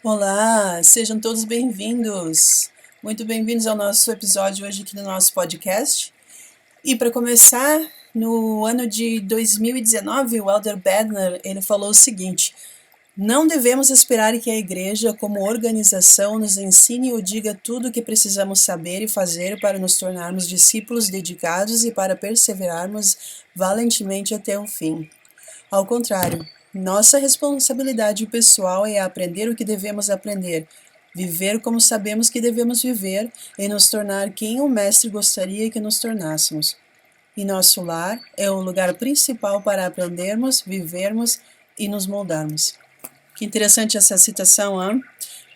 Olá, sejam todos bem-vindos. Muito bem-vindos ao nosso episódio hoje aqui no nosso podcast. E para começar, no ano de 2019, o Elder Bednar, ele falou o seguinte: não devemos esperar que a igreja, como organização, nos ensine ou diga tudo o que precisamos saber e fazer para nos tornarmos discípulos dedicados e para perseverarmos valentemente até o fim. Ao contrário, nossa responsabilidade pessoal é aprender o que devemos aprender, viver como sabemos que devemos viver e nos tornar quem o Mestre gostaria que nos tornássemos. E nosso lar é o lugar principal para aprendermos, vivermos e nos moldarmos. Que interessante essa citação, hein?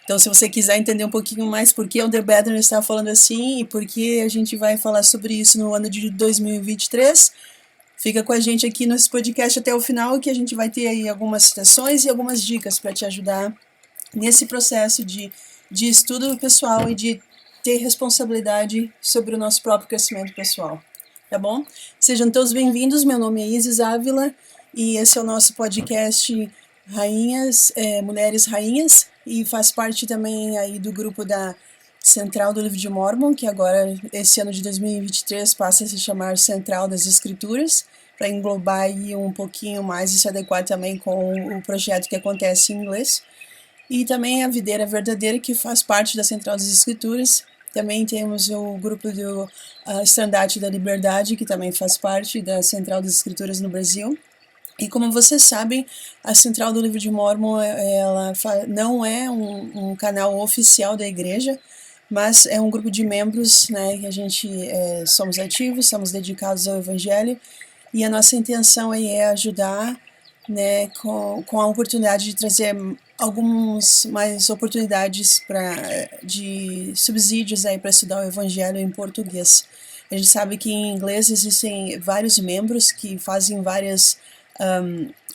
Então, se você quiser entender um pouquinho mais por que o The Bednar está falando assim e por que a gente vai falar sobre isso no ano de 2023, fica com a gente aqui nesse podcast até o final, que a gente vai ter aí algumas citações e algumas dicas para te ajudar nesse processo de estudo pessoal e de ter responsabilidade sobre o nosso próprio crescimento pessoal. Tá bom? Sejam todos bem-vindos, meu nome é Isis Ávila e esse é o nosso podcast Rainhas, Mulheres Rainhas, e faz parte também aí do grupo da Central do Livro de Mórmon, que agora, esse ano de 2023, passa a se chamar Central das Escrituras, para englobar aí um pouquinho mais e se adequar também com o projeto que acontece em inglês. E também a Videira Verdadeira, que faz parte da Central das Escrituras. Também temos o grupo do Estandarte da Liberdade, que também faz parte da Central das Escrituras no Brasil. E como vocês sabem, a Central do Livro de Mórmon ela não é um canal oficial da igreja, mas é um grupo de membros, né, que a gente somos ativos, somos dedicados ao Evangelho, e a nossa intenção aí é ajudar, né, com a oportunidade de trazer algumas mais oportunidades de subsídios aí para estudar o Evangelho em português. A gente sabe que em inglês existem vários membros que fazem várias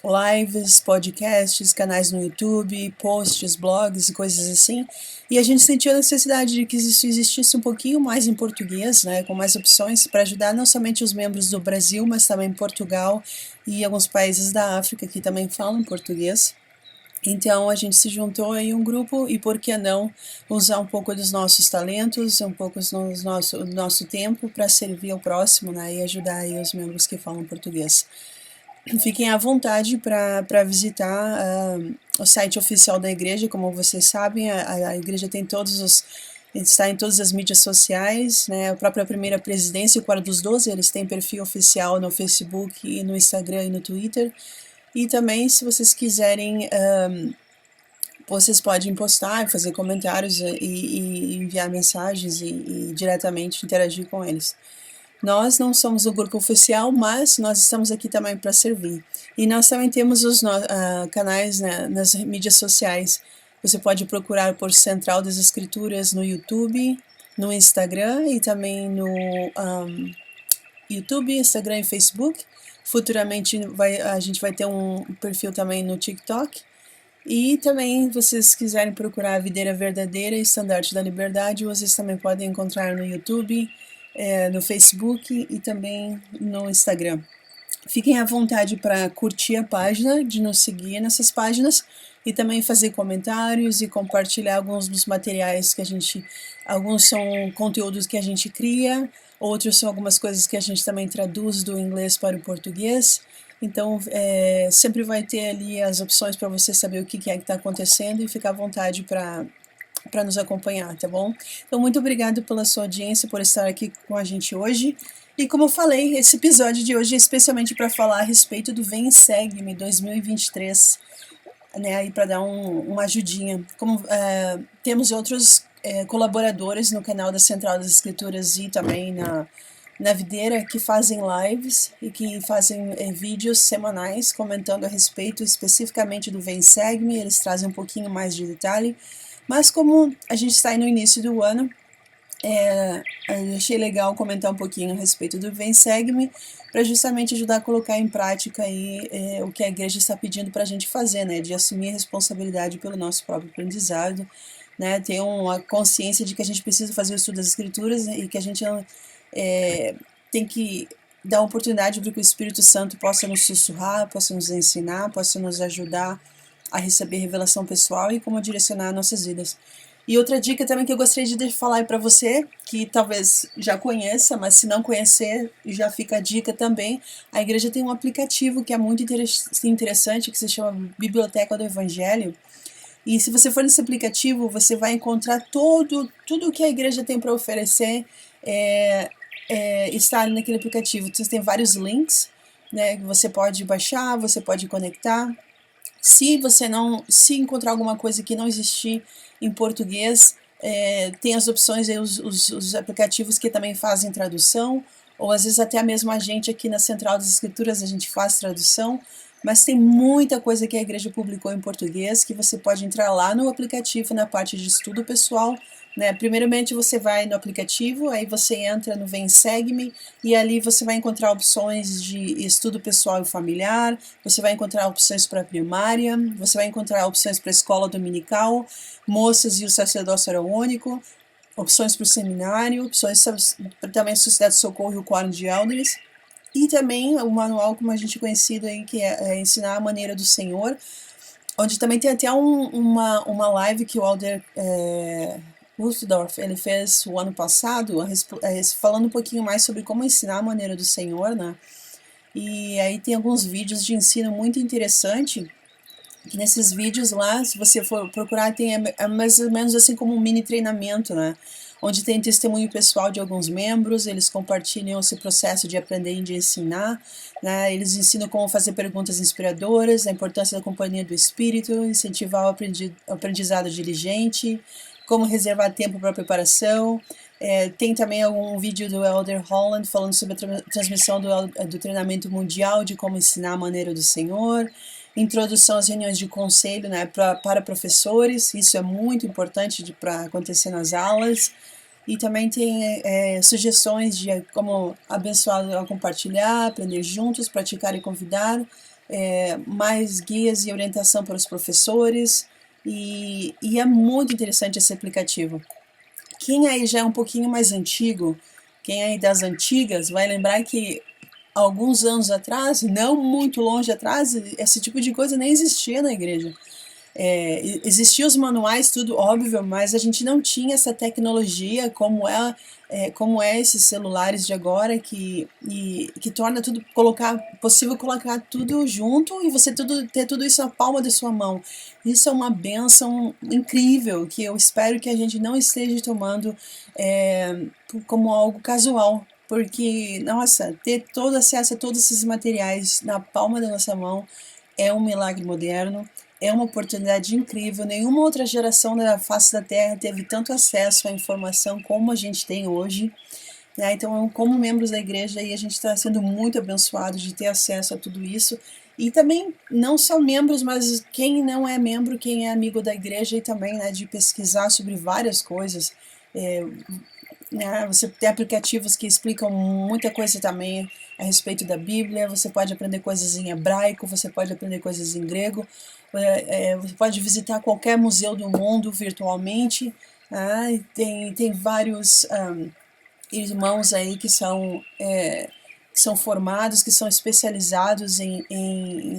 lives, podcasts, canais no YouTube, posts, blogs e coisas assim. E a gente sentiu a necessidade de que isso existisse um pouquinho mais em português, né, com mais opções para ajudar não somente os membros do Brasil, mas também Portugal e alguns países da África que também falam português. Então a gente se juntou em um grupo e por que não usar um pouco dos nossos talentos, um pouco do nosso tempo para servir ao próximo, né, e ajudar aí os membros que falam português. Fiquem à vontade para visitar o site oficial da igreja. Como vocês sabem, a igreja tem está em todas as mídias sociais, né? A própria primeira presidência, o Quadro dos 12, eles têm perfil oficial no Facebook, no Instagram e no Twitter. E também, se vocês quiserem, vocês podem postar, fazer comentários e enviar mensagens e diretamente interagir com eles. Nós não somos o grupo oficial, mas nós estamos aqui também para servir. E nós também temos os canais, né, nas mídias sociais. Você pode procurar por Central das Escrituras no YouTube, no Instagram e também no YouTube, Instagram e Facebook. Futuramente a gente vai ter um perfil também no TikTok. E também, vocês quiserem procurar a Videira Verdadeira e Estandarte da Liberdade, vocês também podem encontrar no YouTube, no Facebook e também no Instagram. Fiquem à vontade para curtir a página, de nos seguir nessas páginas e também fazer comentários e compartilhar alguns dos materiais que alguns são conteúdos que a gente cria, outros são algumas coisas que a gente também traduz do inglês para o português. Então, sempre vai ter ali as opções para você saber o que é que está acontecendo e ficar à vontade para nos acompanhar, tá bom? Então, muito obrigado pela sua audiência, por estar aqui com a gente hoje. E como eu falei, esse episódio de hoje é especialmente para falar a respeito do Vem e Segue-me 2023, né, aí para dar uma ajudinha. Como temos outros colaboradores no canal da Central das Escrituras e também na Videira que fazem lives e que fazem vídeos semanais comentando a respeito especificamente do Vem e Segue-me, eles trazem um pouquinho mais de detalhe. Mas como a gente está aí no início do ano, eu achei legal comentar um pouquinho a respeito do Vem Segue-me, para justamente ajudar a colocar em prática aí, o que a igreja está pedindo para a gente fazer, né, de assumir a responsabilidade pelo nosso próprio aprendizado, né, ter uma consciência de que a gente precisa fazer o estudo das escrituras e que a gente tem que dar oportunidade para que o Espírito Santo possa nos sussurrar, possa nos ensinar, possa nos ajudar a receber revelação pessoal e como direcionar nossas vidas. E outra dica também que eu gostaria de falar para você, que talvez já conheça, mas se não conhecer, já fica a dica também. A igreja tem um aplicativo que é muito interessante, que se chama Biblioteca do Evangelho. E se você for nesse aplicativo, você vai encontrar tudo que a igreja tem para oferecer, está ali naquele aplicativo. Você tem vários links, né, que você pode baixar, você pode conectar. Se encontrar alguma coisa que não existir em português, tem as opções aí, os aplicativos que também fazem tradução, ou às vezes até mesmo a gente aqui na Central das Escrituras a gente faz tradução, mas tem muita coisa que a igreja publicou em português que você pode entrar lá no aplicativo, na parte de estudo pessoal, né? Primeiramente você vai no aplicativo, aí você entra no Vem Segue-me, e ali você vai encontrar opções de estudo pessoal e familiar, você vai encontrar opções para primária, você vai encontrar opções para escola dominical, moças e o sacerdócio araônico, opções para o seminário, opções para também a Sociedade de Socorro e o Quórum de Elders, e também o manual, como a gente conhecido aí, que é Ensinar a Maneira do Senhor, onde também tem até uma live que o Alder Wustdorf, ele fez o ano passado, falando um pouquinho mais sobre como ensinar a maneira do Senhor, né? E aí tem alguns vídeos de ensino muito interessante, que nesses vídeos lá, se você for procurar, tem mais ou menos assim como um mini treinamento, né? Onde tem testemunho pessoal de alguns membros, eles compartilham esse processo de aprender e de ensinar, né? Eles ensinam como fazer perguntas inspiradoras, a importância da companhia do espírito, incentivar o aprendizado diligente, como reservar tempo para a preparação. Tem também um vídeo do Elder Holland falando sobre a transmissão do treinamento mundial de como ensinar a maneira do Senhor. Introdução às reuniões de conselho, né, para professores, isso é muito importante para acontecer nas aulas. E também tem sugestões de como abençoar ao compartilhar, aprender juntos, praticar e convidar, mais guias e orientação para os professores, e é muito interessante esse aplicativo. Quem aí já é um pouquinho mais antigo, quem aí das antigas, vai lembrar que alguns anos atrás, não muito longe atrás, esse tipo de coisa nem existia na igreja. Existiam os manuais, tudo óbvio, mas a gente não tinha essa tecnologia como é esses celulares de agora, que torna tudo possível colocar tudo junto e você ter tudo isso na palma da sua mão. Isso é uma bênção incrível, que eu espero que a gente não esteja tomando como algo casual. Porque, nossa, ter todo acesso a todos esses materiais na palma da nossa mão é um milagre moderno, é uma oportunidade incrível. Nenhuma outra geração da face da Terra teve tanto acesso à informação como a gente tem hoje, né? Então, como membros da igreja, aí, a gente está sendo muito abençoado de ter acesso a tudo isso. E também, não só membros, mas quem não é membro, quem é amigo da igreja, e também, né, de pesquisar sobre várias coisas. Você tem aplicativos que explicam muita coisa também a respeito da Bíblia. Você pode aprender coisas em hebraico, você pode aprender coisas em grego, você pode visitar qualquer museu do mundo virtualmente. Tem vários irmãos aí que são formados, que são especializados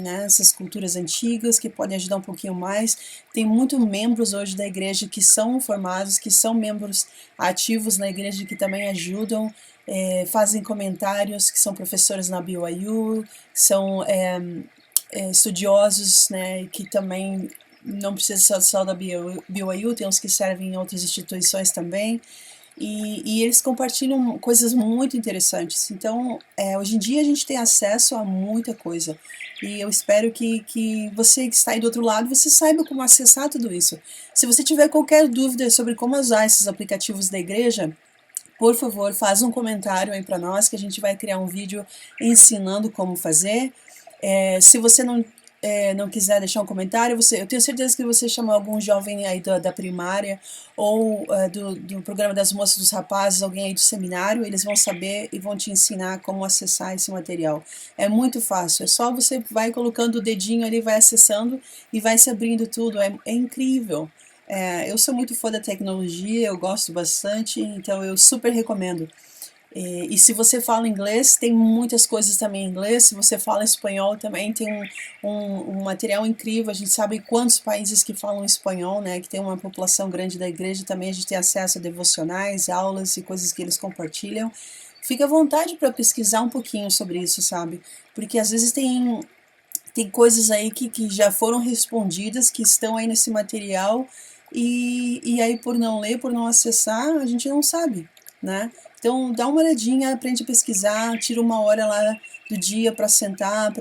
nessas culturas antigas, que podem ajudar um pouquinho mais. Tem muitos membros hoje da igreja que são formados, que são membros ativos na igreja, que também ajudam, fazem comentários, que são professores na BYU, são estudiosos, né, que também não precisa só da BYU, tem uns que servem em outras instituições também. E eles compartilham coisas muito interessantes. Então, hoje em dia a gente tem acesso a muita coisa. E eu espero que você que está aí do outro lado, você saiba como acessar tudo isso. Se você tiver qualquer dúvida sobre como usar esses aplicativos da igreja, por favor, faz um comentário aí para nós, que a gente vai criar um vídeo ensinando como fazer. Se você não quiser deixar um comentário, eu tenho certeza que você chamou algum jovem aí da primária ou do programa das moças dos rapazes, alguém aí do seminário, eles vão saber e vão te ensinar como acessar esse material. É muito fácil, é só você vai colocando o dedinho ali, vai acessando e vai se abrindo tudo, é incrível. Eu sou muito fã da tecnologia, eu gosto bastante, então eu super recomendo. E se você fala inglês, tem muitas coisas também em inglês. Se você fala espanhol, também tem um material incrível. A gente sabe quantos países que falam espanhol, né? Que tem uma população grande da igreja. Também a gente tem acesso a devocionais, aulas e coisas que eles compartilham. Fica à vontade para pesquisar um pouquinho sobre isso, sabe? Porque às vezes tem coisas aí que já foram respondidas, que estão aí nesse material, e aí por não ler, por não acessar, a gente não sabe, né? Então dá uma olhadinha, aprende a pesquisar, tira uma hora lá do dia para sentar,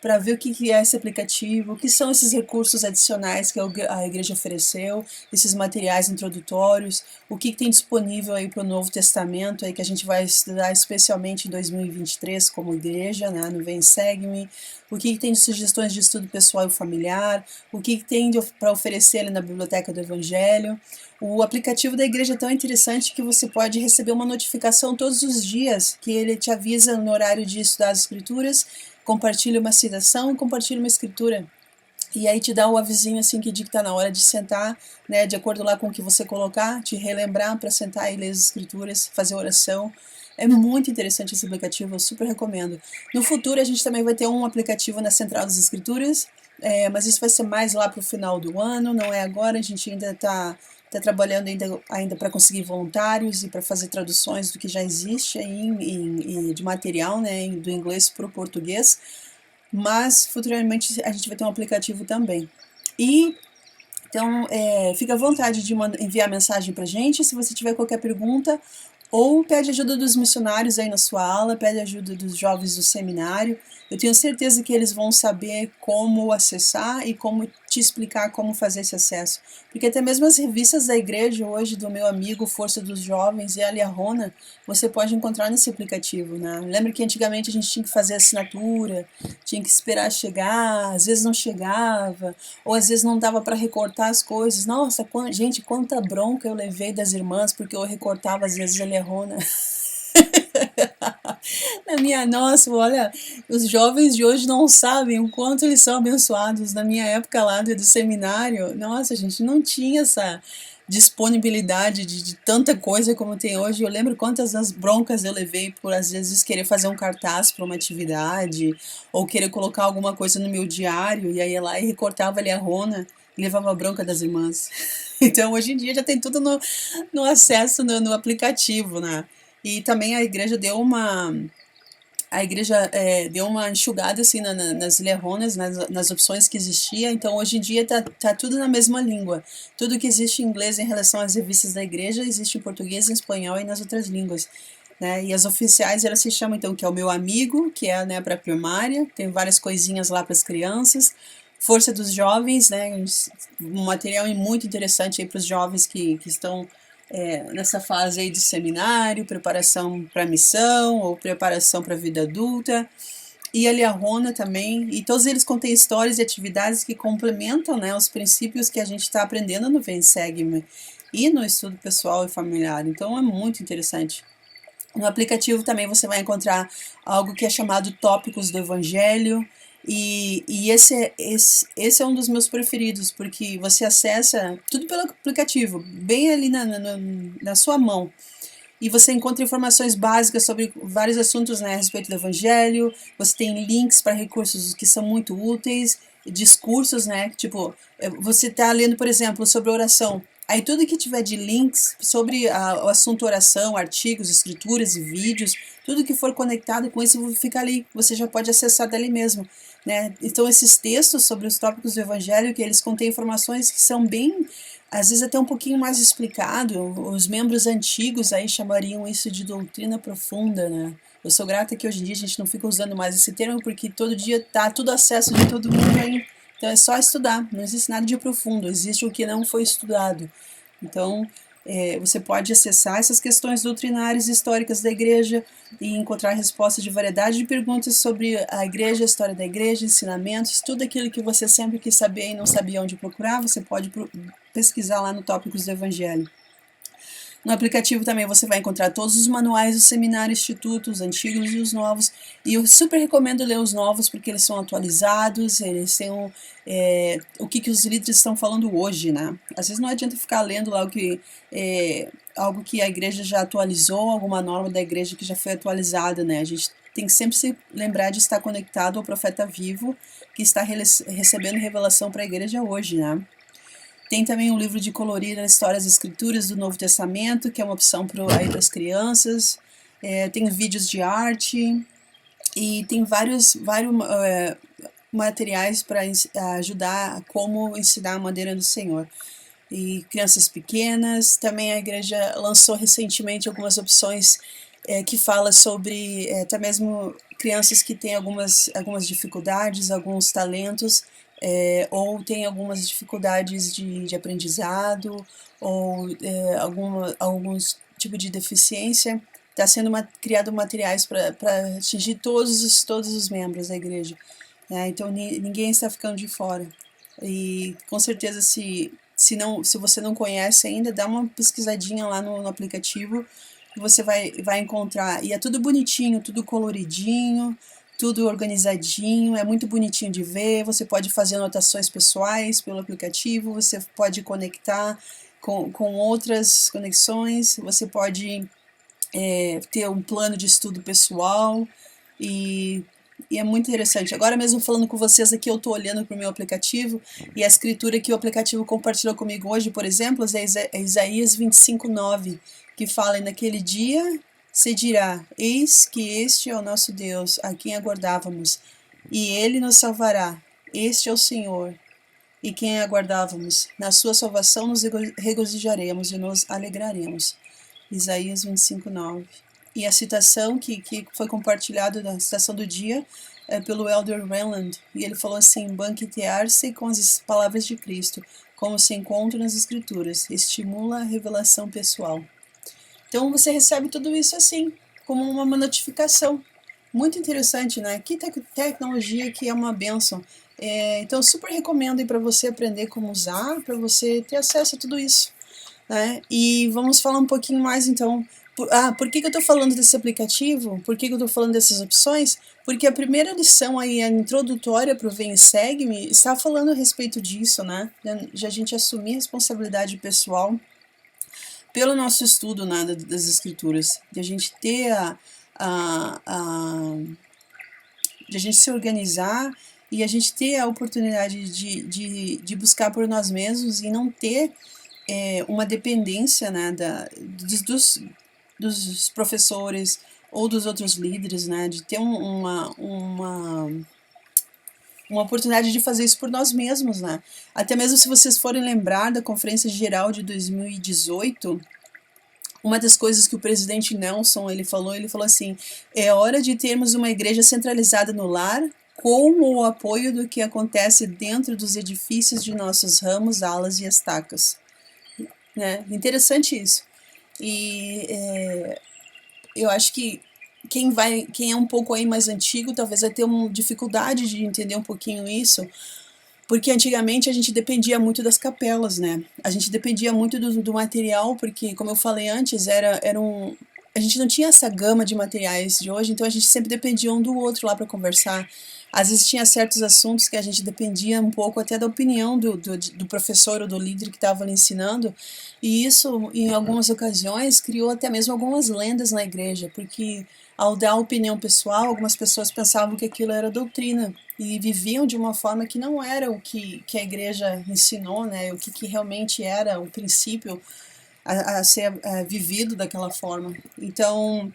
para ver o que é esse aplicativo, o que são esses recursos adicionais que a igreja ofereceu, esses materiais introdutórios, o que tem disponível aí para o Novo Testamento, aí que a gente vai estudar especialmente em 2023 como igreja, né, no Vem Segue-me, o que tem de sugestões de estudo pessoal e familiar, o que tem para oferecer ali na Biblioteca do Evangelho. O aplicativo da igreja é tão interessante que você pode receber uma notificação todos os dias, que ele te avisa no horário de estudar as escrituras, compartilha uma citação e compartilha uma escritura. E aí te dá um avisinho assim que diz que está na hora de sentar, né, de acordo lá com o que você colocar, te relembrar para sentar e ler as escrituras, fazer oração. É muito interessante esse aplicativo, eu super recomendo. No futuro a gente também vai ter um aplicativo na Central das Escrituras, mas isso vai ser mais lá para o final do ano, não é agora, a gente ainda está trabalhando ainda para conseguir voluntários e para fazer traduções do que já existe aí de material, né, do inglês para o português, mas futuramente a gente vai ter um aplicativo também. E então fica à vontade de enviar mensagem para a gente, se você tiver qualquer pergunta, ou pede ajuda dos missionários aí na sua aula, pede ajuda dos jovens do seminário. Eu tenho certeza que eles vão saber como acessar e como te explicar como fazer esse acesso. Porque até mesmo as revistas da igreja hoje, do meu amigo Força dos Jovens e a Liahona, você pode encontrar nesse aplicativo, né? Lembra que antigamente a gente tinha que fazer assinatura, tinha que esperar chegar, às vezes não chegava, ou às vezes não dava para recortar as coisas. Nossa, gente, quanta bronca eu levei das irmãs, porque eu recortava às vezes a Liahona. Nossa, olha, os jovens de hoje não sabem o quanto eles são abençoados. Na minha época lá do seminário, nossa, a gente não tinha essa disponibilidade de tanta coisa como tem hoje. Eu lembro quantas as broncas eu levei por, às vezes, querer fazer um cartaz para uma atividade, ou querer colocar alguma coisa no meu diário, e aí ia lá e recortava ali a rona e levava a bronca das irmãs. Então, hoje em dia já tem tudo no acesso no aplicativo, né? E também a igreja deu uma enxugada assim nas lerronas, nas opções que existia. Então hoje em dia tá tudo na mesma língua. Tudo que existe em inglês em relação às revistas da igreja existe em português, em espanhol e nas outras línguas, né? E as oficiais elas se chamam então, que é o Meu Amigo, que é, né, para primária, tem várias coisinhas lá para as crianças. Força dos Jovens, né, um material muito interessante aí para os jovens que estão nessa fase aí de seminário, preparação para a missão ou preparação para a vida adulta. E a Liahona também, e todos eles contêm histórias e atividades que complementam, né, os princípios que a gente está aprendendo no Vem Segue-me e no estudo pessoal e familiar. Então é muito interessante. No aplicativo também você vai encontrar algo que é chamado Tópicos do Evangelho, e esse é um dos meus preferidos, porque você acessa tudo pelo aplicativo, bem ali na sua mão. E você encontra informações básicas sobre vários assuntos, né, a respeito do Evangelho. Você tem links para recursos que são muito úteis, discursos, né, tipo, você está lendo, por exemplo, sobre oração. Aí tudo que tiver de links sobre o assunto oração, artigos, escrituras e vídeos, tudo que for conectado com isso fica ali, você já pode acessar dali mesmo, né? Então esses textos sobre os tópicos do Evangelho, que eles contêm informações que são bem, às vezes até um pouquinho mais explicado, os membros antigos aí chamariam isso de doutrina profunda, né? Eu sou grata que hoje em dia a gente não fica usando mais esse termo, porque todo dia tá tudo acesso de todo mundo aí. Então é só estudar, não existe nada de profundo, existe o que não foi estudado. Então você pode acessar essas questões doutrinárias e históricas da igreja e encontrar respostas de variedade de perguntas sobre a igreja, a história da igreja, ensinamentos, tudo aquilo que você sempre quis saber e não sabia onde procurar, você pode pesquisar lá no Tópicos do Evangelho. No aplicativo também você vai encontrar todos os manuais do seminário, institutos, antigos e os novos. E eu super recomendo ler os novos porque eles são atualizados, eles têm o que os líderes estão falando hoje, né? Às vezes não adianta ficar lendo lá o que algo que a igreja já atualizou, alguma norma da igreja que já foi atualizada, né? A gente tem que sempre se lembrar de estar conectado ao profeta vivo que está recebendo revelação para a igreja hoje, né? Tem também um livro de colorir as histórias das escrituras do Novo Testamento, que é uma opção para as crianças. Tem vídeos de arte e tem vários materiais para ajudar a como ensinar a maneira do Senhor. E crianças pequenas, também a igreja lançou recentemente algumas opções que fala sobre até mesmo crianças que têm algumas dificuldades, alguns talentos, ou têm algumas dificuldades de aprendizado, ou alguns tipo de deficiência. Está sendo criado materiais para atingir todos os membros da igreja. Então ninguém está ficando de fora. E com certeza se você não conhece ainda, dá uma pesquisadinha lá no aplicativo que você vai encontrar. E é tudo bonitinho, tudo coloridinho, tudo organizadinho, é muito bonitinho de ver. Você pode fazer anotações pessoais pelo aplicativo, você pode conectar com outras conexões, você pode ter um plano de estudo pessoal e é muito interessante. Agora mesmo falando com vocês aqui, eu estou olhando para o meu aplicativo e a escritura que o aplicativo compartilhou comigo hoje, por exemplo, é Isaías 25:9, que fala: naquele dia se dirá, eis que este é o nosso Deus, a quem aguardávamos, e ele nos salvará. Este é o Senhor, e quem aguardávamos. Na sua salvação nos regozijaremos e nos alegraremos. Isaías 25:9. E a citação que foi compartilhada, da citação do dia, é pelo Elder Renland, e ele falou assim: banquetear-se com as palavras de Cristo, como se encontra nas Escrituras, estimula a revelação pessoal. Então você recebe tudo isso assim, como uma notificação. Muito interessante, né? Que tecnologia que é uma bênção. Então super recomendo para você aprender como usar, para você ter acesso a tudo isso. Né? E vamos falar um pouquinho mais então. Por que eu estou falando desse aplicativo? Por que eu estou falando dessas opções? Porque a primeira lição aí, a introdutória para o Vem e Segue-me, está falando a respeito disso, né? De a gente assumir a responsabilidade pessoal pelo nosso estudo, né, das escrituras, de a gente ter de a gente se organizar e a gente ter a oportunidade de buscar por nós mesmos e não ter uma dependência, né, dos professores ou dos outros líderes, né, de ter uma oportunidade de fazer isso por nós mesmos, né. Até mesmo se vocês forem lembrar da Conferência Geral de 2018, uma das coisas que o presidente Nelson ele falou assim: é hora de termos uma igreja centralizada no lar, com o apoio do que acontece dentro dos edifícios de nossos ramos, alas e estacas. Né? Interessante isso. E eu acho que quem é um pouco aí mais antigo talvez vai ter uma dificuldade de entender um pouquinho isso, porque antigamente a gente dependia muito das capelas, né? A gente dependia muito do material, porque, como eu falei antes, a gente não tinha essa gama de materiais de hoje, então a gente sempre dependia um do outro lá para conversar. Às vezes tinha certos assuntos que a gente dependia um pouco até da opinião do professor ou do líder que estava ensinando, e isso, em algumas ocasiões, criou até mesmo algumas lendas na igreja, porque ao dar opinião pessoal, algumas pessoas pensavam que aquilo era doutrina, e viviam de uma forma que não era o que a igreja ensinou, né? O que realmente era o princípio a ser vivido daquela forma. Então,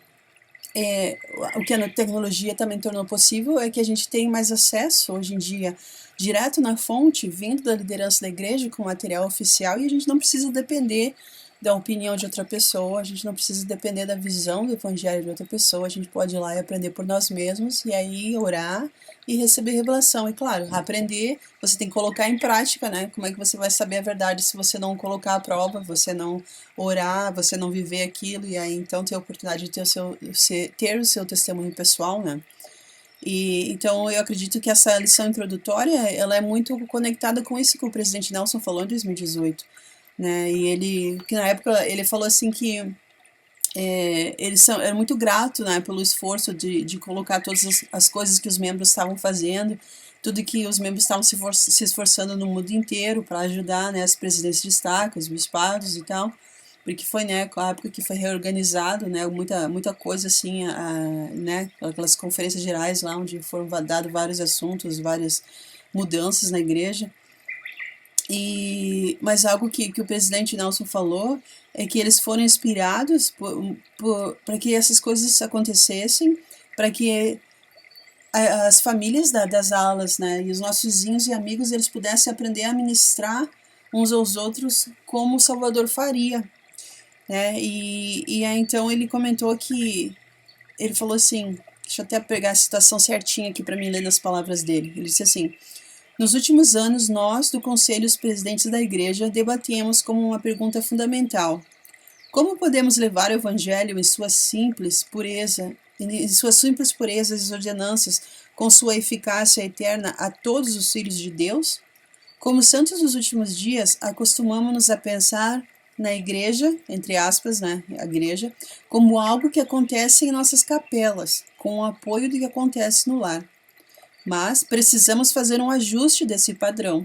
o que a tecnologia também tornou possível é que a gente tem mais acesso, hoje em dia, direto na fonte, vindo da liderança da igreja, com material oficial, e a gente não precisa depender da opinião de outra pessoa, a gente não precisa depender da visão do evangelho de outra pessoa, a gente pode ir lá e aprender por nós mesmos, e aí orar e receber revelação. E claro, aprender, você tem que colocar em prática, né? Como é que você vai saber a verdade se você não colocar à prova, você não orar, você não viver aquilo, e aí então ter a oportunidade de ter o seu testemunho pessoal, né? E então eu acredito que essa lição introdutória, ela é muito conectada com isso que o presidente Nelson falou em 2018. Né? Que na época ele falou assim que era muito grato, né, pelo esforço de colocar todas as coisas que os membros estavam fazendo, tudo que os membros estavam se esforçando no mundo inteiro para ajudar, né, as presidências de estaca, os bispados e tal, porque foi, né, a época que foi reorganizado, né, muita coisa assim, né, aquelas conferências gerais lá onde foram dados vários assuntos, várias mudanças na igreja. Mas algo que o presidente Nelson falou é que eles foram inspirados para que essas coisas acontecessem, para que as famílias das alas, né, e os nossos vizinhos e amigos, eles pudessem aprender a ministrar uns aos outros como o Salvador faria, né, e aí então ele comentou que, ele falou assim, deixa eu até pegar a citação certinha aqui para mim ler nas palavras dele, ele disse assim: nos últimos anos, nós, do Conselho e os presidentes da Igreja, debatemos como uma pergunta fundamental: como podemos levar o Evangelho em sua simples purezas e ordenanças, com sua eficácia eterna a todos os filhos de Deus? Como santos dos últimos dias, acostumamos-nos a pensar na igreja, entre aspas, né, a igreja, como algo que acontece em nossas capelas, com o apoio do que acontece no lar. Mas precisamos fazer um ajuste desse padrão.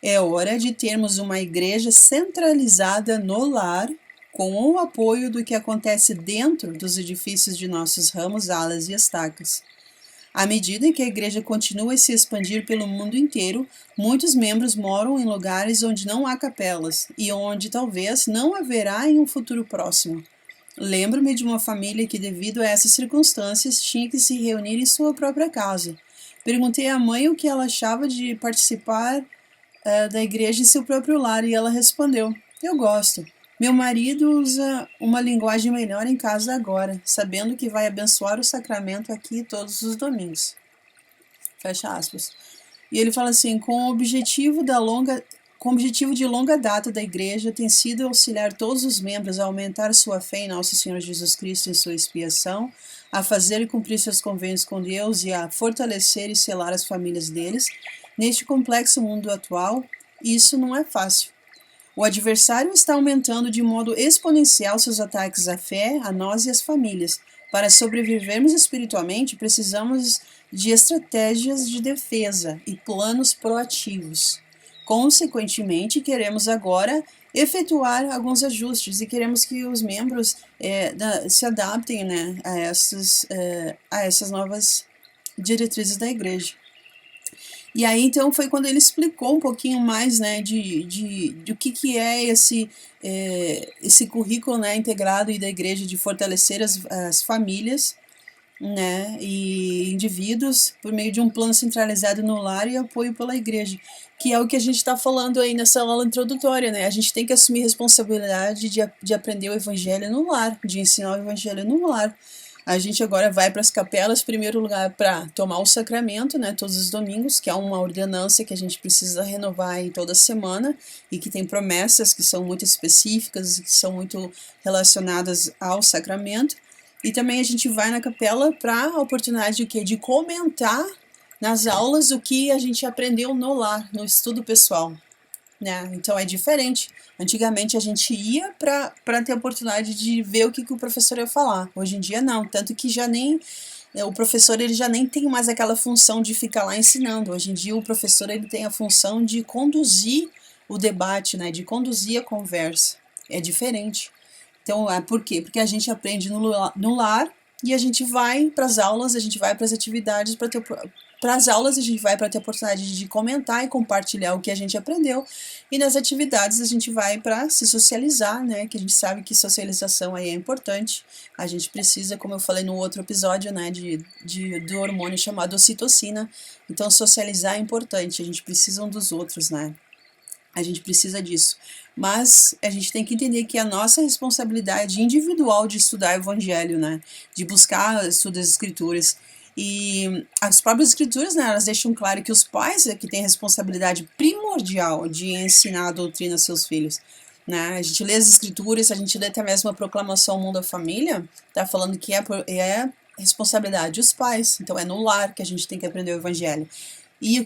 É hora de termos uma igreja centralizada no lar, com o apoio do que acontece dentro dos edifícios de nossos ramos, alas e estacas. À medida em que a igreja continua a se expandir pelo mundo inteiro, muitos membros moram em lugares onde não há capelas e onde talvez não haverá em um futuro próximo. Lembro-me de uma família que, devido a essas circunstâncias, tinha que se reunir em sua própria casa. Perguntei à mãe o que ela achava de participar da igreja em seu próprio lar e ela respondeu: eu gosto. Meu marido usa uma linguagem melhor em casa agora, sabendo que vai abençoar o sacramento aqui todos os domingos. Fecha aspas. E ele fala assim: com o objetivo de longa data da igreja tem sido auxiliar todos os membros a aumentar sua fé em nosso Senhor Jesus Cristo e sua expiação, a fazer e cumprir seus convênios com Deus e a fortalecer e selar as famílias deles. Neste complexo mundo atual, isso não é fácil. O adversário está aumentando de modo exponencial seus ataques à fé, a nós e às famílias. Para sobrevivermos espiritualmente, precisamos de estratégias de defesa e planos proativos. Consequentemente, queremos agora efetuar alguns ajustes e queremos que os membros se adaptem, né, a essas novas diretrizes da igreja. E aí, então, foi quando ele explicou um pouquinho mais, né, de o que é esse currículo, né, integrado da igreja de fortalecer as famílias, né, e indivíduos por meio de um plano centralizado no lar e apoio pela igreja, que é o que a gente está falando aí nessa aula introdutória, né? A gente tem que assumir responsabilidade de aprender o evangelho no lar, de ensinar o evangelho no lar. A gente agora vai para as capelas, em primeiro lugar, para tomar o sacramento, né, todos os domingos, que é uma ordenança que a gente precisa renovar aí toda semana e que tem promessas que são muito específicas e que são muito relacionadas ao sacramento. E também a gente vai na capela para a oportunidade de quê? De comentar nas aulas o que a gente aprendeu no lar, no estudo pessoal, né? Então é diferente. Antigamente a gente ia para ter a oportunidade de ver o que o professor ia falar. Hoje em dia não, tanto que já nem o professor ele já nem tem mais aquela função de ficar lá ensinando. Hoje em dia o professor ele tem a função de conduzir o debate, né? De conduzir a conversa. É diferente. Então, por quê? Porque a gente aprende no lar e a gente vai para as aulas, a gente vai para as atividades para as aulas a gente vai para ter a oportunidade de comentar e compartilhar o que a gente aprendeu, e nas atividades a gente vai para se socializar, né, que a gente sabe que socialização aí é importante, a gente precisa, como eu falei no outro episódio, né, do hormônio chamado ocitocina, então socializar é importante, a gente precisa um dos outros, né, a gente precisa disso, mas a gente tem que entender que a nossa responsabilidade individual de estudar o evangelho, né, de buscar estudar as escrituras, e as próprias escrituras, né, elas deixam claro que os pais é que têm a responsabilidade primordial de ensinar a doutrina aos seus filhos, né? A gente lê as escrituras, a gente lê até mesmo a proclamação ao mundo da família, tá falando que é responsabilidade dos pais, então é no lar que a gente tem que aprender o evangelho. E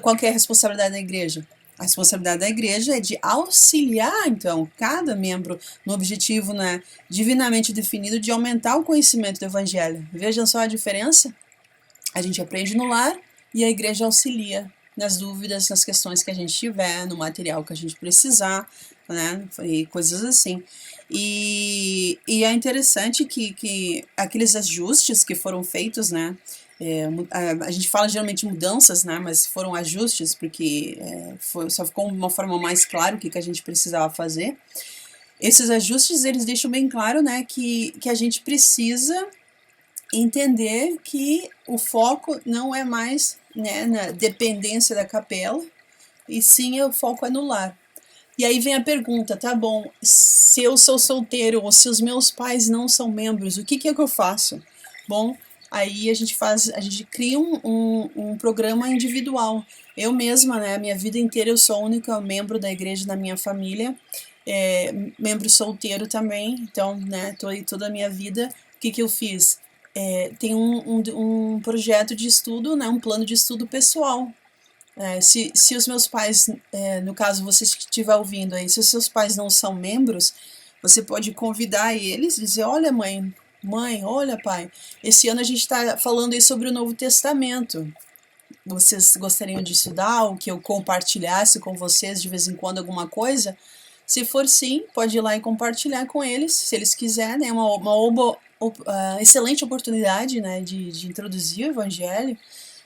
qual que é a responsabilidade da igreja? A responsabilidade da igreja é de auxiliar, então, cada membro no objetivo, né, divinamente definido de aumentar o conhecimento do evangelho. Vejam só a diferença? A gente aprende no lar e a igreja auxilia, nas dúvidas, nas questões que a gente tiver, no material que a gente precisar, né, e coisas assim. E é interessante que aqueles ajustes que foram feitos, né, a gente fala geralmente mudanças, né, mas foram ajustes, porque só ficou uma forma mais clara o que a gente precisava fazer. Esses ajustes, eles deixam bem claro, né, que a gente precisa entender que o foco não é mais, né, na dependência da capela, e sim o foco é no lar. E aí vem a pergunta, tá bom, se eu sou solteiro ou se os meus pais não são membros, o que é que eu faço? Bom, aí a gente cria um programa individual. Eu mesma, né, a minha vida inteira eu sou a única membro da igreja na minha família, membro solteiro também, então, né, tô aí toda a minha vida. O que eu fiz? Tem um projeto de estudo, né, um plano de estudo pessoal. Se os meus pais, no caso você que estiver ouvindo aí, se os seus pais não são membros, você pode convidar eles e dizer, olha mãe, olha pai, esse ano a gente está falando aí sobre o Novo Testamento. Vocês gostariam de estudar, ou que eu compartilhasse com vocês de vez em quando alguma coisa? Se for sim, pode ir lá e compartilhar com eles, se eles quiserem, é uma excelente oportunidade, né, de introduzir o Evangelho.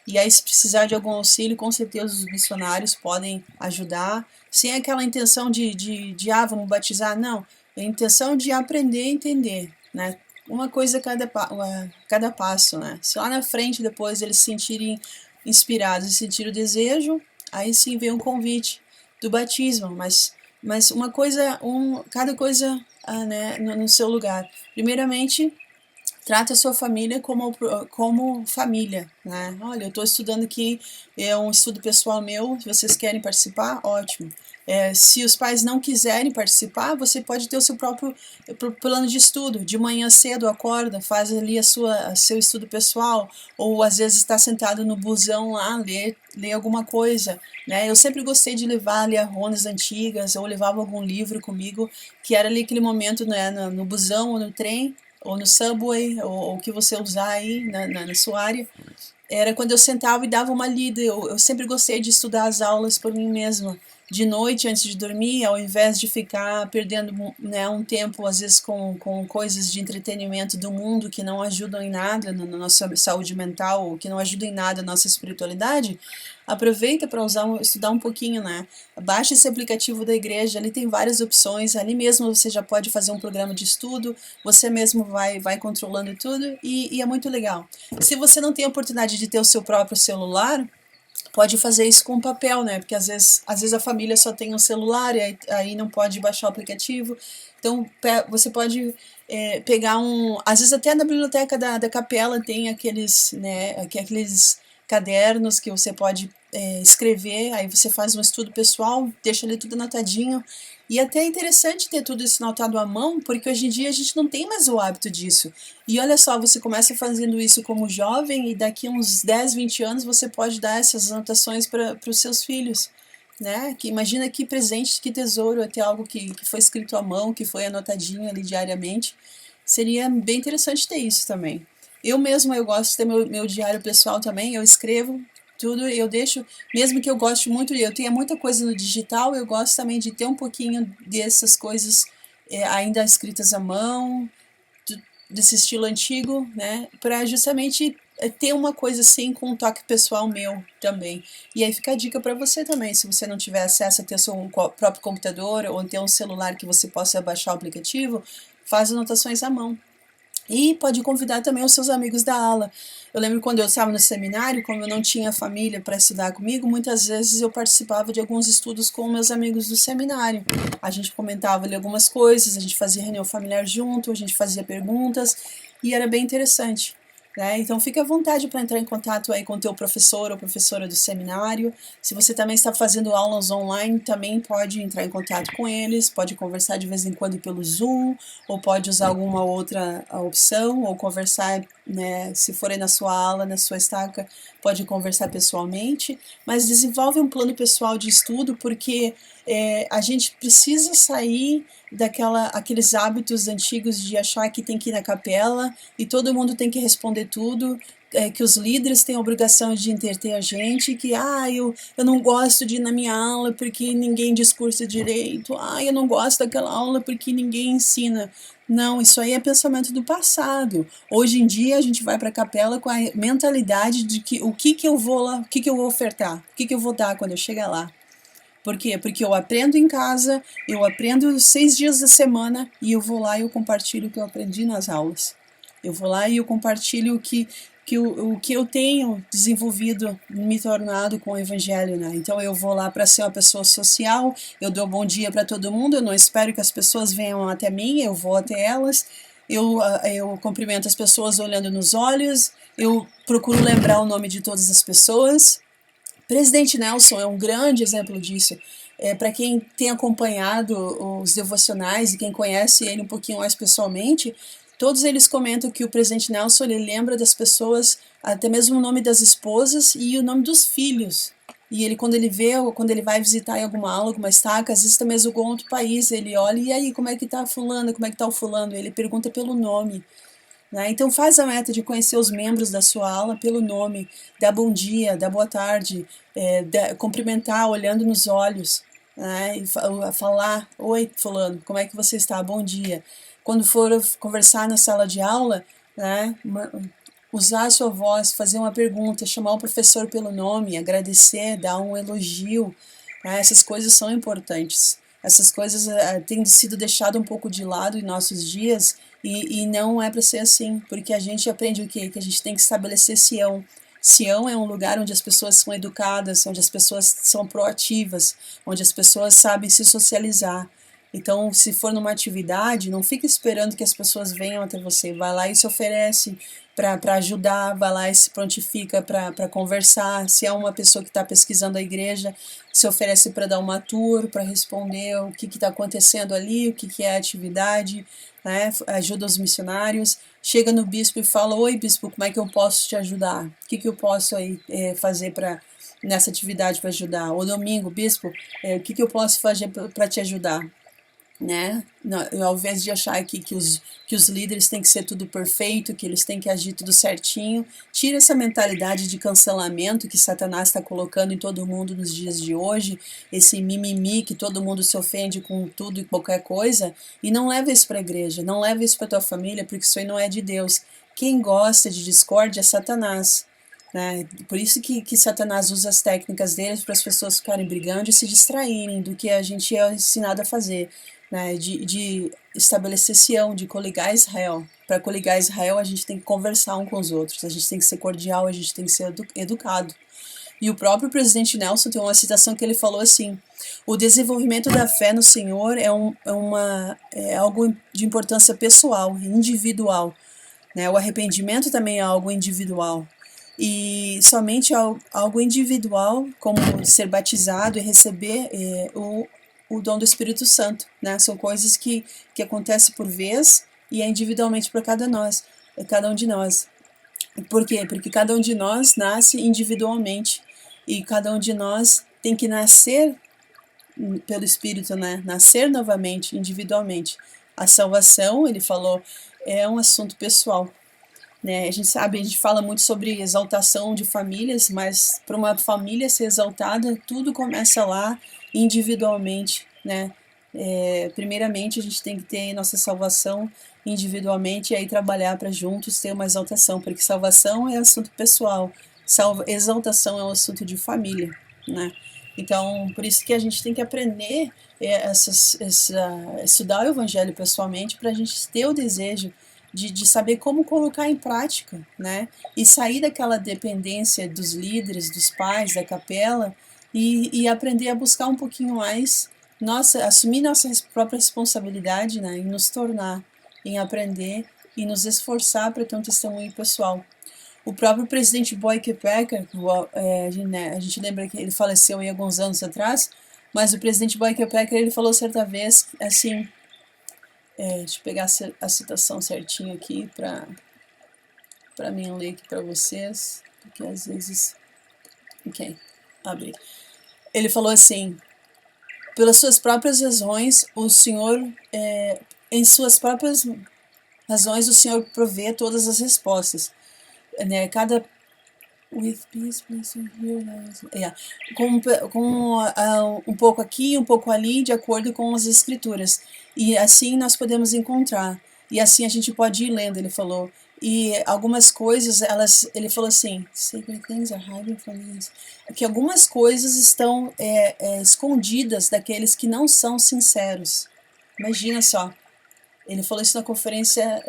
E aí, se precisar de algum auxílio, com certeza os missionários podem ajudar, sem aquela intenção de vamos batizar, não. É a intenção de aprender a entender, né? Uma coisa a cada passo, né? Se lá na frente, depois, eles se sentirem inspirados e sentir o desejo, aí sim vem um convite do batismo, mas uma coisa, cada coisa né, no seu lugar. Primeiramente, trata a sua família como família, né? Olha, eu estou estudando aqui, é um estudo pessoal meu, se vocês querem participar, ótimo. Se os pais não quiserem participar, você pode ter o seu próprio plano de estudo. De manhã cedo acorda, faz ali seu estudo pessoal, ou às vezes está sentado no busão lá, lê alguma coisa, né? Eu sempre gostei de levar ali arronas antigas, ou levava algum livro comigo, que era ali aquele momento, né, no busão ou no trem, ou no subway, ou o que você usar aí na sua área, era quando eu sentava e dava uma lida. Eu sempre gostei de estudar as aulas por mim mesma, de noite, antes de dormir, ao invés de ficar perdendo, né, um tempo, às vezes, com coisas de entretenimento do mundo que não ajudam em nada na nossa saúde mental, ou que não ajudam em nada na nossa espiritualidade. Aproveita para estudar um pouquinho, né? Baixa esse aplicativo da igreja, ali tem várias opções, ali mesmo você já pode fazer um programa de estudo, você mesmo vai controlando tudo e é muito legal. Se você não tem a oportunidade de ter o seu próprio celular, pode fazer isso com papel, né? Porque às vezes a família só tem um celular e aí não pode baixar o aplicativo. Então você pode pegar às vezes até na biblioteca da capela tem aqueles, né, aqueles cadernos que você pode escrever, aí você faz um estudo pessoal, deixa ali tudo anotadinho. E até é interessante ter tudo isso anotado à mão, porque hoje em dia a gente não tem mais o hábito disso. E olha só, você começa fazendo isso como jovem e daqui a uns 10, 20 anos você pode dar essas anotações para os seus filhos, né? Que imagina que presente, que tesouro, até algo que foi escrito à mão, que foi anotadinho ali diariamente. Seria bem interessante ter isso também. Eu mesma, eu gosto de ter meu diário pessoal também, eu escrevo tudo, eu deixo, mesmo que eu goste muito, eu tenha muita coisa no digital, eu gosto também de ter um pouquinho dessas coisas ainda escritas à mão, desse estilo antigo, né, para justamente ter uma coisa assim com um toque pessoal meu também. E aí fica a dica para você também, se você não tiver acesso a ter seu próprio computador ou ter um celular que você possa baixar o aplicativo, faz anotações à mão. E pode convidar também os seus amigos da ala. Eu lembro quando eu estava no seminário, como eu não tinha família para estudar comigo, muitas vezes eu participava de alguns estudos com meus amigos do seminário. A gente comentava ali algumas coisas, a gente fazia reunião familiar junto, a gente fazia perguntas e era bem interessante. Né? Então fique à vontade para entrar em contato aí com o teu professor ou professora do seminário. Se você também está fazendo aulas online, também pode entrar em contato com eles, pode conversar de vez em quando pelo Zoom, ou pode usar alguma outra opção, ou conversar, né, se for aí na sua aula, na sua estaca, pode conversar pessoalmente, mas desenvolve um plano pessoal de estudo, porque a gente precisa sair aqueles hábitos antigos de achar que tem que ir na capela e todo mundo tem que responder tudo, que os líderes têm a obrigação de entreter a gente, que eu não gosto de ir na minha aula porque ninguém discursa direito, eu não gosto daquela aula porque ninguém ensina. Não, isso aí é pensamento do passado. Hoje em dia a gente vai para a capela com a mentalidade de que o que eu vou lá, o que eu vou ofertar, o que eu vou dar quando eu chegar lá. Por quê? Porque eu aprendo em casa, eu aprendo 6 dias da semana e eu vou lá e eu compartilho o que eu aprendi nas aulas. Eu vou lá e eu compartilho o que eu tenho desenvolvido, me tornado com o evangelho, né? Então eu vou lá para ser uma pessoa social, eu dou bom dia para todo mundo, eu não espero que as pessoas venham até mim, eu vou até elas, eu cumprimento as pessoas olhando nos olhos, eu procuro lembrar o nome de todas as pessoas. Presidente Nelson é um grande exemplo disso. Para quem tem acompanhado os devocionais e quem conhece ele um pouquinho mais pessoalmente, todos eles comentam que o presidente Nelson ele lembra das pessoas, até mesmo o nome das esposas e o nome dos filhos. E ele, quando ele vai visitar em alguma aula, alguma estaca, às vezes também em algum outro país, ele olha, e aí, como é que tá fulano, como é que tá o fulano? Ele pergunta pelo nome. Né? Então faz a meta de conhecer os membros da sua aula pelo nome, dá bom dia, dá boa tarde, cumprimentar olhando nos olhos, né? E falar, oi fulano, como é que você está? Bom dia. Quando for conversar na sala de aula, né? Usar a sua voz, fazer uma pergunta, chamar o professor pelo nome, agradecer, dar um elogio, né? Essas coisas são importantes. Essas coisas têm sido deixadas um pouco de lado em nossos dias e não é para ser assim, porque a gente aprende o quê? Que a gente tem que estabelecer Sião. Sião é um lugar onde as pessoas são educadas, onde as pessoas são proativas, onde as pessoas sabem se socializar. Então, se for numa atividade, não fique esperando que as pessoas venham até você. Vai lá e se oferece para ajudar, vai lá e se prontifica para conversar. Se é uma pessoa que está pesquisando a igreja, se oferece para dar uma tour, para responder o que está acontecendo ali, o que é a atividade, né? Ajuda os missionários. Chega no bispo e fala, oi bispo, como é que eu posso te ajudar? O que eu posso aí, fazer nessa atividade para ajudar? Ou domingo, bispo, o que eu posso fazer para te ajudar? Né? Ao invés de achar que os líderes têm que ser tudo perfeito, que eles têm que agir tudo certinho, tira essa mentalidade de cancelamento que Satanás está colocando em todo mundo nos dias de hoje, esse mimimi que todo mundo se ofende com tudo e qualquer coisa, e não leva isso para a igreja, não leva isso para tua família, porque isso aí não é de Deus. Quem gosta de discórdia é Satanás. Né? Por isso que Satanás usa as técnicas deles para as pessoas ficarem brigando e se distraírem do que a gente é ensinado a fazer. Né, de estabelecer Sião, de coligar Israel. Para coligar Israel, a gente tem que conversar um com os outros, a gente tem que ser cordial, a gente tem que ser educado. E o próprio presidente Nelson tem uma citação que ele falou assim: o desenvolvimento da fé no Senhor é algo de importância pessoal, individual. Né? O arrependimento também é algo individual. E somente algo individual, como ser batizado e receber o dom do Espírito Santo, né? São coisas que acontecem por vez e é individualmente para cada um de nós. Por quê? Porque cada um de nós nasce individualmente e cada um de nós tem que nascer pelo Espírito, né? Nascer novamente, individualmente. A salvação, ele falou, é um assunto pessoal. Né? A gente fala muito sobre exaltação de famílias, mas para uma família ser exaltada, tudo começa lá individualmente, né? Primeiramente, a gente tem que ter nossa salvação individualmente e aí trabalhar para juntos ter uma exaltação, porque salvação é assunto pessoal, exaltação é um assunto de família, né? Então, por isso que a gente tem que aprender estudar o evangelho pessoalmente para a gente ter o desejo de saber como colocar em prática, né? E sair daquela dependência dos líderes, dos pais, da capela e aprender a buscar um pouquinho mais, assumir nossa própria responsabilidade, né? E nos tornar, em aprender e nos esforçar para ter um testemunho pessoal. O próprio presidente Boyke Packer, a gente lembra que ele faleceu aí alguns anos atrás, mas o presidente Boyke Packer, ele falou certa vez, assim, deixa eu pegar a citação certinho aqui para mim ler aqui para vocês, porque às vezes... Ok, abri. Ele falou assim, pelas suas próprias razões, o Senhor, em suas próprias razões, o Senhor provê todas as respostas. Né? Cada with peace, please yeah. Com um pouco aqui, um pouco ali, de acordo com as escrituras. E assim nós podemos encontrar. E assim a gente pode ir lendo, ele falou. E algumas coisas, ele falou assim, sacred things are hiding from us. Que algumas coisas estão escondidas daqueles que não são sinceros. Imagina só. Ele falou isso na conferência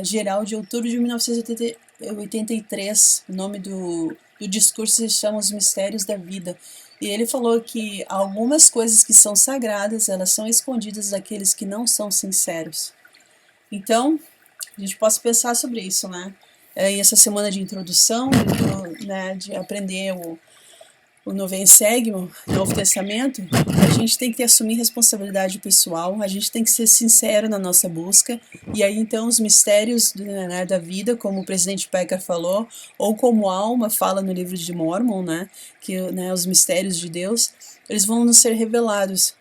geral de outubro de 1983. O nome do discurso se chama Os Mistérios da Vida. E ele falou que algumas coisas que são sagradas, elas são escondidas daqueles que não são sinceros. Então, a gente pode pensar sobre isso, né? E essa semana de introdução, né, de aprender o Novo Ensegmo, o Novo Testamento, a gente tem que assumir responsabilidade pessoal, a gente tem que ser sincero na nossa busca, e aí então os mistérios da vida, como o presidente Packer falou, ou como a alma fala no livro de Mormon, né, que os mistérios de Deus, eles vão nos ser revelados.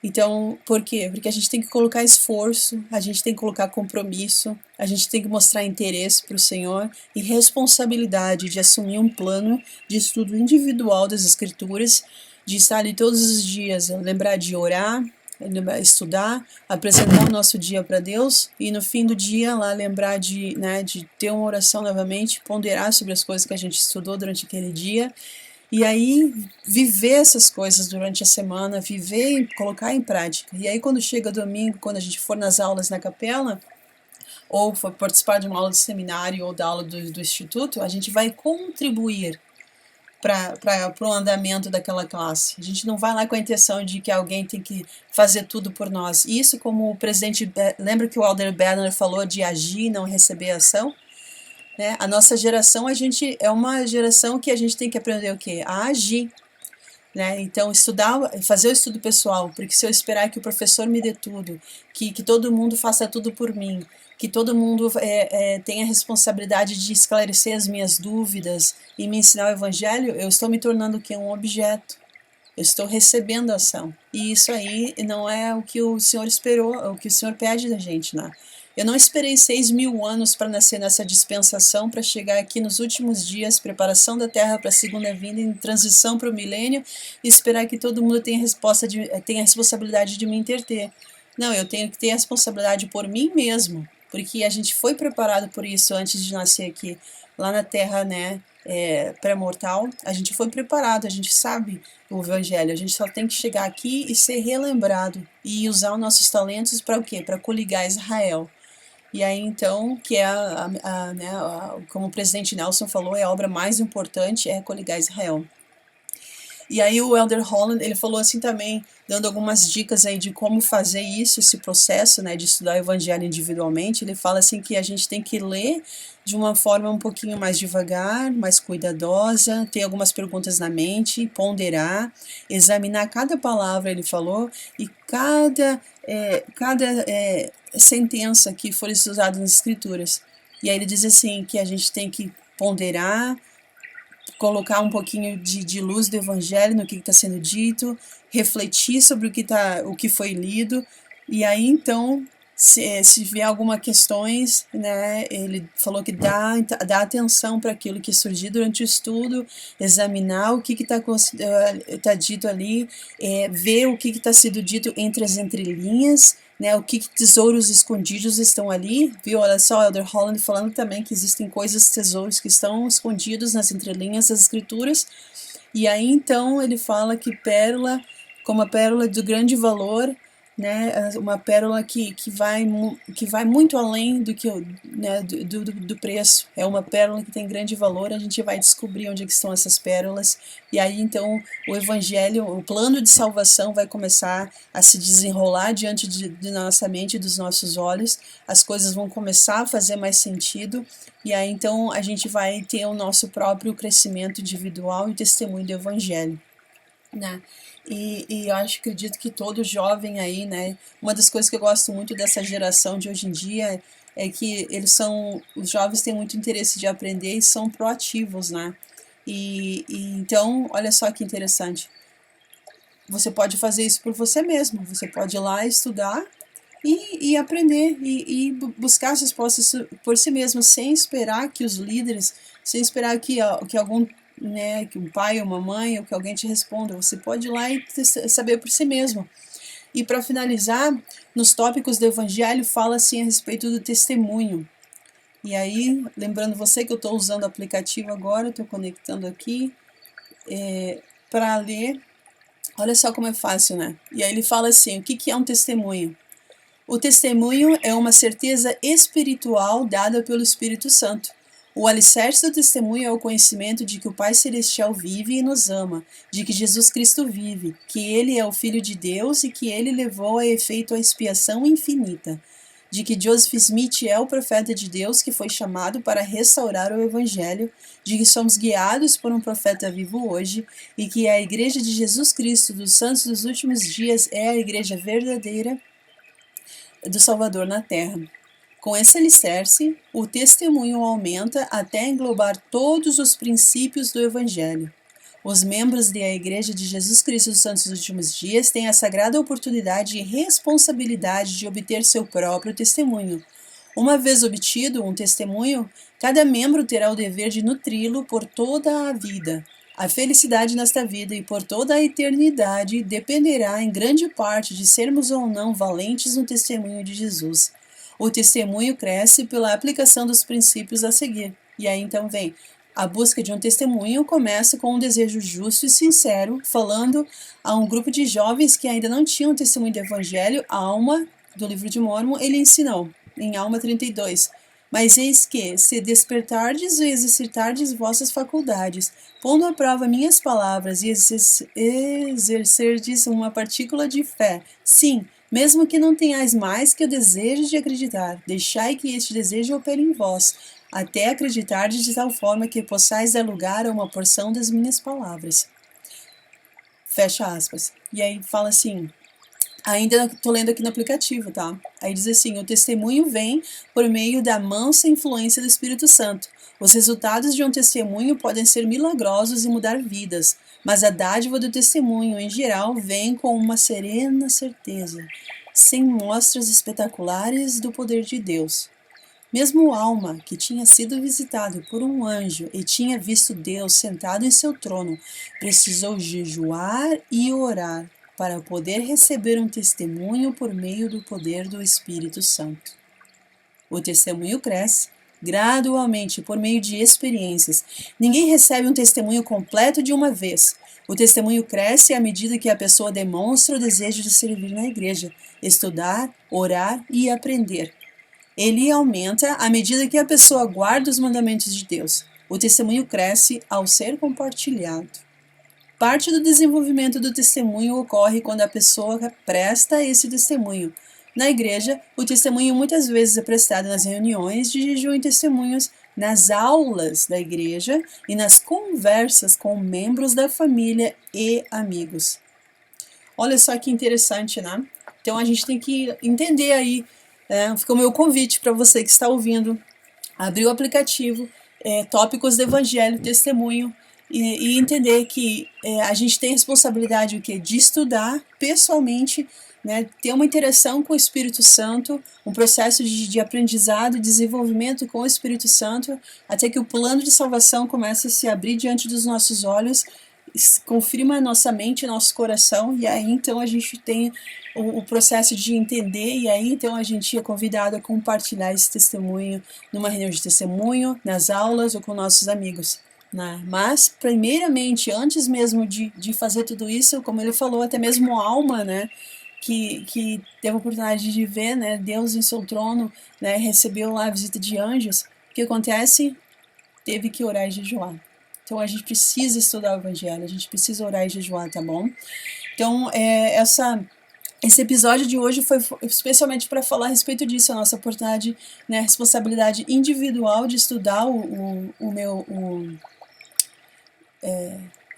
Então, por quê? Porque a gente tem que colocar esforço, a gente tem que colocar compromisso, a gente tem que mostrar interesse para o Senhor e responsabilidade de assumir um plano de estudo individual das Escrituras, de estar ali todos os dias, lembrar de orar, estudar, apresentar o nosso dia para Deus e no fim do dia lá lembrar de ter uma oração novamente, ponderar sobre as coisas que a gente estudou durante aquele dia. E aí, viver essas coisas durante a semana, viver e colocar em prática. E aí, quando chega domingo, quando a gente for nas aulas na capela, ou for participar de uma aula de seminário ou da aula do instituto, a gente vai contribuir para o andamento daquela classe. A gente não vai lá com a intenção de que alguém tem que fazer tudo por nós. Isso, como o presidente, lembra que o Elder Banner falou de agir e não receber ação? Né? A nossa geração, é uma geração que a gente tem que aprender o quê? A agir. Né? Então, fazer o estudo pessoal, porque se eu esperar que o professor me dê tudo, que todo mundo faça tudo por mim, que todo mundo tenha a responsabilidade de esclarecer as minhas dúvidas e me ensinar o evangelho, eu estou me tornando o quê? Um objeto. Eu estou recebendo a ação. E isso aí não é o que o Senhor esperou, é o que o Senhor pede da gente, né? Eu não esperei 6.000 anos para nascer nessa dispensação, para chegar aqui nos últimos dias, preparação da terra para a segunda vinda, em transição para o milênio, e esperar que todo mundo tenha a responsabilidade de me interter. Não, eu tenho que ter a responsabilidade por mim mesmo, porque a gente foi preparado por isso antes de nascer aqui, lá na terra, né, pré-mortal. A gente foi preparado, a gente sabe o evangelho, a gente só tem que chegar aqui e ser relembrado, e usar os nossos talentos para o quê? Para coligar Israel. E aí, então, que é como o presidente Nelson falou, a obra mais importante é coligar Israel. E aí o Elder Holland, ele falou assim também, dando algumas dicas aí de como fazer isso, esse processo, né, de estudar o evangelho individualmente. Ele fala assim que a gente tem que ler de uma forma um pouquinho mais devagar, mais cuidadosa, ter algumas perguntas na mente, ponderar, examinar cada palavra, ele falou, e cada sentença que for usada nas escrituras. E aí ele diz assim, que a gente tem que ponderar, colocar um pouquinho de luz do evangelho no que está sendo dito, refletir sobre o que foi lido, e aí então, se vier algumas questões, né, ele falou que dá atenção para aquilo que surgir durante o estudo, examinar o que está dito ali, ver o que está sendo dito entre as entrelinhas, né, o que tesouros escondidos estão ali, viu? Olha só, o Elder Holland falando também que existem coisas, tesouros que estão escondidos nas entrelinhas das escrituras, e aí então ele fala que pérola, como a pérola do grande valor, né, uma pérola que vai muito além do que do preço, é uma pérola que tem grande valor. A gente vai descobrir onde estão essas pérolas, e aí então o evangelho, o plano de salvação vai começar a se desenrolar diante de nossa mente e dos nossos olhos, as coisas vão começar a fazer mais sentido, e aí então a gente vai ter o nosso próprio crescimento individual e testemunho do evangelho, né? E eu acredito que todo jovem aí, né, uma das coisas que eu gosto muito dessa geração de hoje em dia é que os jovens têm muito interesse de aprender e são proativos, né, e então, olha só que interessante, você pode fazer isso por você mesmo. Você pode ir lá estudar e aprender e buscar as respostas por si mesmo, sem esperar que os líderes, sem esperar que algum, né, que um pai ou uma mãe ou que alguém te responda. Você pode ir lá e saber por si mesmo. E para finalizar, nos tópicos do Evangelho fala assim a respeito do testemunho. E aí, lembrando você que eu estou usando o aplicativo agora, estou conectando aqui para ler. Olha só como é fácil, né? E aí ele fala assim, o que é um testemunho? O testemunho é uma certeza espiritual dada pelo Espírito Santo. O alicerce do testemunho é o conhecimento de que o Pai Celestial vive e nos ama, de que Jesus Cristo vive, que Ele é o Filho de Deus e que Ele levou a efeito a expiação infinita, de que Joseph Smith é o profeta de Deus que foi chamado para restaurar o Evangelho, de que somos guiados por um profeta vivo hoje e que a Igreja de Jesus Cristo dos Santos dos Últimos Dias é a Igreja verdadeira do Salvador na Terra. Com esse alicerce, o testemunho aumenta até englobar todos os princípios do Evangelho. Os membros da Igreja de Jesus Cristo dos Santos dos Últimos Dias têm a sagrada oportunidade e responsabilidade de obter seu próprio testemunho. Uma vez obtido um testemunho, cada membro terá o dever de nutri-lo por toda a vida. A felicidade nesta vida e por toda a eternidade dependerá em grande parte de sermos ou não valentes no testemunho de Jesus. O testemunho cresce pela aplicação dos princípios a seguir. E aí então vem, a busca de um testemunho começa com um desejo justo e sincero, falando a um grupo de jovens que ainda não tinham testemunho do Evangelho. Alma, do livro de Mórmon, ele ensinou, em Alma 32. Mas eis que, se despertardes e exercitardes vossas faculdades, pondo à prova minhas palavras e exercerdes uma partícula de fé, sim, mesmo que não tenhais mais que o desejo de acreditar, deixai que este desejo opere em vós, até acreditardes de tal forma que possais dar lugar a uma porção das minhas palavras. Fecha aspas. E aí fala assim... Ainda estou lendo aqui no aplicativo, tá? Aí diz assim, o testemunho vem por meio da mansa influência do Espírito Santo. Os resultados de um testemunho podem ser milagrosos e mudar vidas, mas a dádiva do testemunho, em geral, vem com uma serena certeza, sem mostras espetaculares do poder de Deus. Mesmo Alma, que tinha sido visitado por um anjo e tinha visto Deus sentado em seu trono, precisou jejuar e orar para poder receber um testemunho por meio do poder do Espírito Santo. O testemunho cresce gradualmente por meio de experiências. Ninguém recebe um testemunho completo de uma vez. O testemunho cresce à medida que a pessoa demonstra o desejo de servir na igreja, estudar, orar e aprender. Ele aumenta à medida que a pessoa guarda os mandamentos de Deus. O testemunho cresce ao ser compartilhado. Parte do desenvolvimento do testemunho ocorre quando a pessoa presta esse testemunho. Na igreja, o testemunho muitas vezes é prestado nas reuniões de jejum e testemunhos, nas aulas da igreja e nas conversas com membros da família e amigos. Olha só que interessante, né? Então a gente tem que entender aí, fica o meu convite para você que está ouvindo, abrir o aplicativo, tópicos do Evangelho, testemunho, e entender que a gente tem responsabilidade de estudar pessoalmente, né, ter uma interação com o Espírito Santo, um processo de aprendizado e desenvolvimento com o Espírito Santo, até que o plano de salvação comece a se abrir diante dos nossos olhos, confirma a nossa mente, nosso coração, e aí então a gente tem o processo de entender, e aí então a gente é convidado a compartilhar esse testemunho numa reunião de testemunho, nas aulas ou com nossos amigos. Mas, primeiramente, antes mesmo de fazer tudo isso, como ele falou, até mesmo Alma, né, que teve a oportunidade de ver, né, Deus em seu trono, né, recebeu lá a visita de anjos, o que acontece? Teve que orar e jejuar. Então, a gente precisa estudar o Evangelho, a gente precisa orar e jejuar, tá bom? Então, esse episódio de hoje foi especialmente para falar a respeito disso, a nossa oportunidade, né, responsabilidade individual de estudar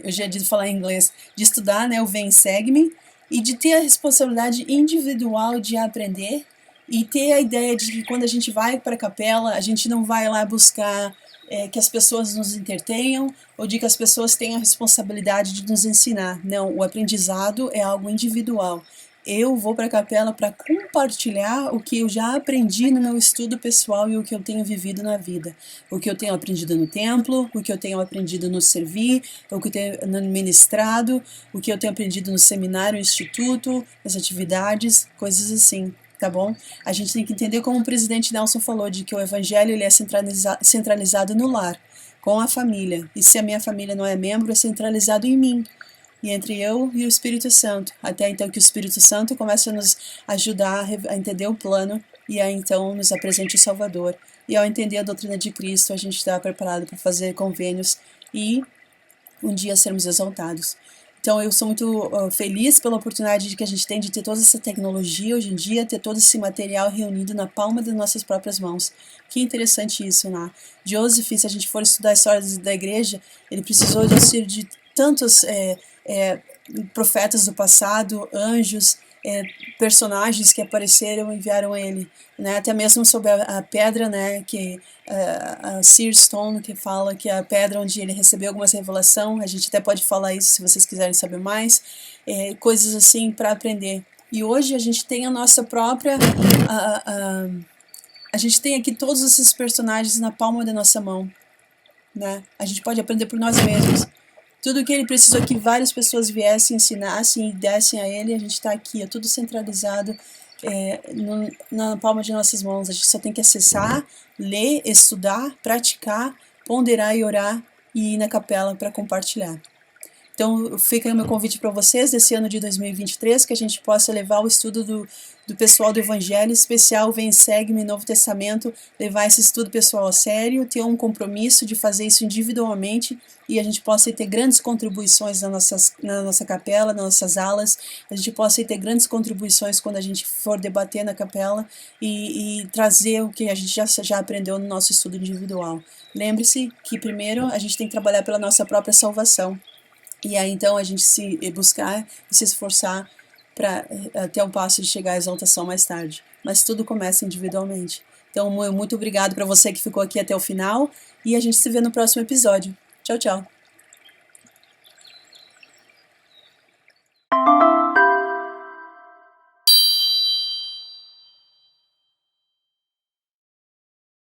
eu já disse falar em inglês, de estudar, né, o Vem Segue-me, e de ter a responsabilidade individual de aprender e ter a ideia de que quando a gente vai para a capela, a gente não vai lá buscar que as pessoas nos entretenham ou de que as pessoas tenham a responsabilidade de nos ensinar. Não, o aprendizado é algo individual. Eu vou para a capela para compartilhar o que eu já aprendi no meu estudo pessoal e o que eu tenho vivido na vida. O que eu tenho aprendido no templo, o que eu tenho aprendido no servir, o que eu tenho no ministrado, o que eu tenho aprendido no seminário, no instituto, nas atividades, coisas assim, tá bom? A gente tem que entender, como o presidente Nelson falou, de que o evangelho ele é centralizado no lar, com a família. E se a minha família não é membro, é centralizado em mim. E entre eu e o Espírito Santo, até então que o Espírito Santo comece a nos ajudar a entender o plano e a então nos apresente o Salvador. E ao entender a doutrina de Cristo, a gente está preparado para fazer convênios e um dia sermos exaltados. Então eu sou muito feliz pela oportunidade de que a gente tem de ter toda essa tecnologia hoje em dia, ter todo esse material reunido na palma das nossas próprias mãos. Que interessante isso, né? Joseph, se a gente for estudar a história da igreja, ele precisou de auxílio de tantos profetas do passado, anjos, personagens que apareceram e enviaram a ele, né? Até mesmo sobre a pedra, né? Que a Seer Stone, que fala que é a pedra onde ele recebeu algumas revelações. A gente até pode falar isso se vocês quiserem saber mais, coisas assim para aprender. E hoje a gente tem a nossa própria a gente tem aqui todos esses personagens na palma da nossa mão, né? A gente pode aprender por nós mesmos. Tudo que ele precisou que várias pessoas viessem, ensinassem e dessem a ele, a gente está aqui, é tudo centralizado na palma de nossas mãos. A gente só tem que acessar, ler, estudar, praticar, ponderar e orar e ir na capela para compartilhar. Então fica aí o meu convite para vocês desse ano de 2023, que a gente possa levar o estudo do pessoal do Evangelho, especial Vem Segue-me, Novo Testamento, levar esse estudo pessoal a sério, ter um compromisso de fazer isso individualmente e a gente possa ter grandes contribuições na nossa capela, nas nossas alas, a gente possa ter grandes contribuições quando a gente for debater na capela e trazer o que a gente já aprendeu no nosso estudo individual. Lembre-se que primeiro a gente tem que trabalhar pela nossa própria salvação. E aí então a gente se buscar e se esforçar para até o passo de chegar à exaltação mais tarde. Mas tudo começa individualmente. Então muito obrigado para você que ficou aqui até o final e a gente se vê no próximo episódio. Tchau, tchau.